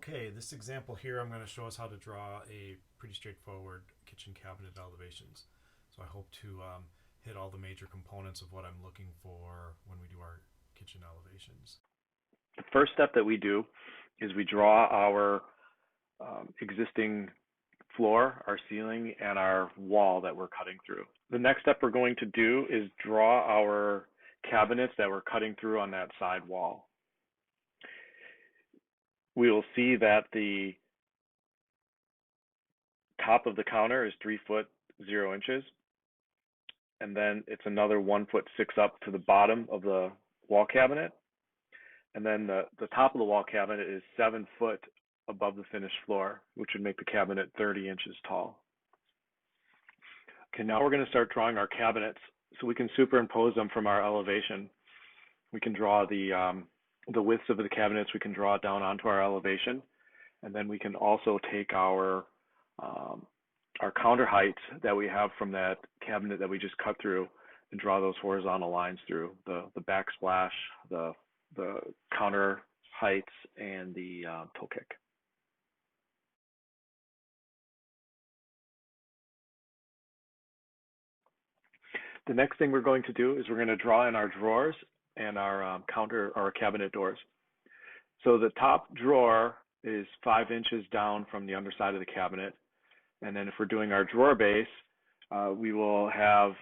Okay, this example here, I'm going to show us how to draw a pretty straightforward kitchen cabinet elevations. So I hope to hit all the major components of what I'm looking for when we do our kitchen elevations. The first step that we do is we draw our existing floor, our ceiling, and our wall that we're cutting through. The next step we're going to do is draw our cabinets that we're cutting through on that side wall. We will see that the top of the counter is 3 foot 0 inches, and then it's another 1 foot 6 up to the bottom of the wall cabinet, and then the top of the wall cabinet is 7 foot above the finished floor, which would make the cabinet 30 inches tall. Okay, now we're going to start drawing our cabinets so we can superimpose them from our elevation. We can draw the widths of the cabinets, we can draw it down onto our elevation, and then we can also take our counter heights that we have from that cabinet that we just cut through and draw those horizontal lines through the backsplash, the counter heights, and the toe kick. The next thing we're going to do is we're going to draw in our drawers and our counter or cabinet doors. So the top drawer is 5 inches down from the underside of the cabinet. And then if we're doing our drawer base, we will have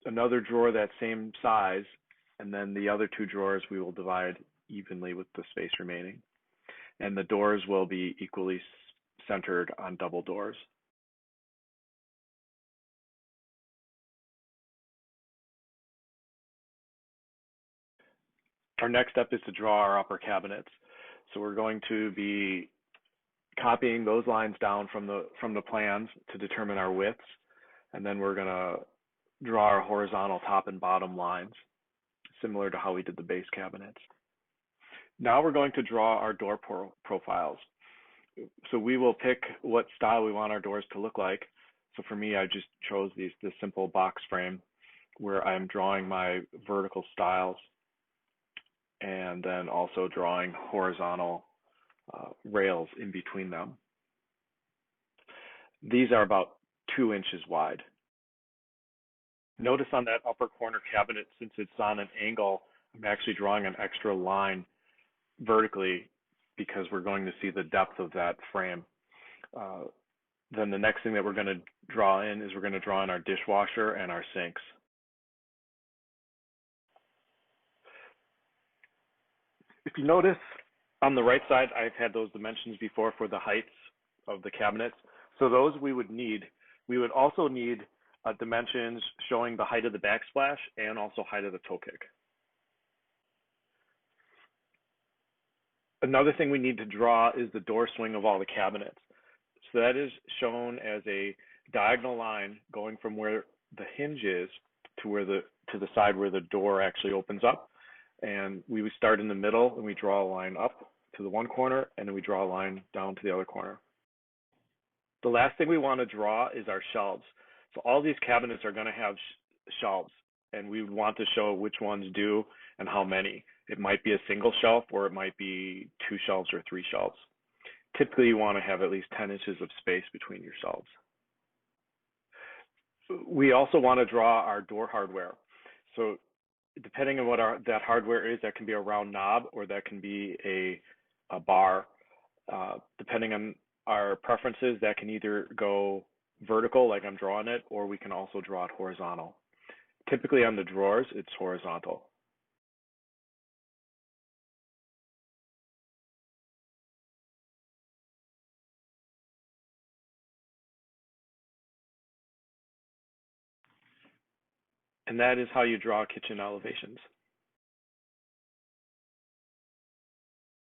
another drawer that same size, and then the other 2 drawers we will divide evenly with the space remaining. And the doors will be equally centered on double doors. Our next step is to draw our upper cabinets. So we're going to be copying those lines down from the plans to determine our widths, and then we're going to draw our horizontal top and bottom lines, similar to how we did the base cabinets. Now we're going to draw our door profiles. So we will pick what style we want our doors to look like. So for me, I just chose this simple box frame where I'm drawing my vertical stiles and then also drawing horizontal rails in between them. These are about 2 inches wide. Notice on that upper corner cabinet, since it's on an angle, I'm actually drawing an extra line vertically because we're going to see the depth of that frame. Then the next thing that we're going to draw in is we're going to draw in our dishwasher and our sinks. If you notice on the right side, I've had those dimensions before for the heights of the cabinets. So those we would need. We would also need dimensions showing the height of the backsplash and also height of the toe kick. Another thing we need to draw is the door swing of all the cabinets. So that is shown as a diagonal line going from where the hinge is to the side where the door actually opens up. And we would start in the middle and we draw a line up to the one corner, and then we draw a line down to the other corner. The last thing we want to draw is our shelves. So all these cabinets are going to have shelves, and we would want to show which ones do and how many. It might be a single shelf, or it might be 2 shelves or 3 shelves. Typically, you want to have at least 10 inches of space between your shelves. We also want to draw our door hardware. So depending on what that hardware is, that can be a round knob or that can be a bar. Depending on our preferences, that can either go vertical like I'm drawing it, or we can also draw it horizontal. Typically on the drawers, it's horizontal. And that is how you draw kitchen elevations.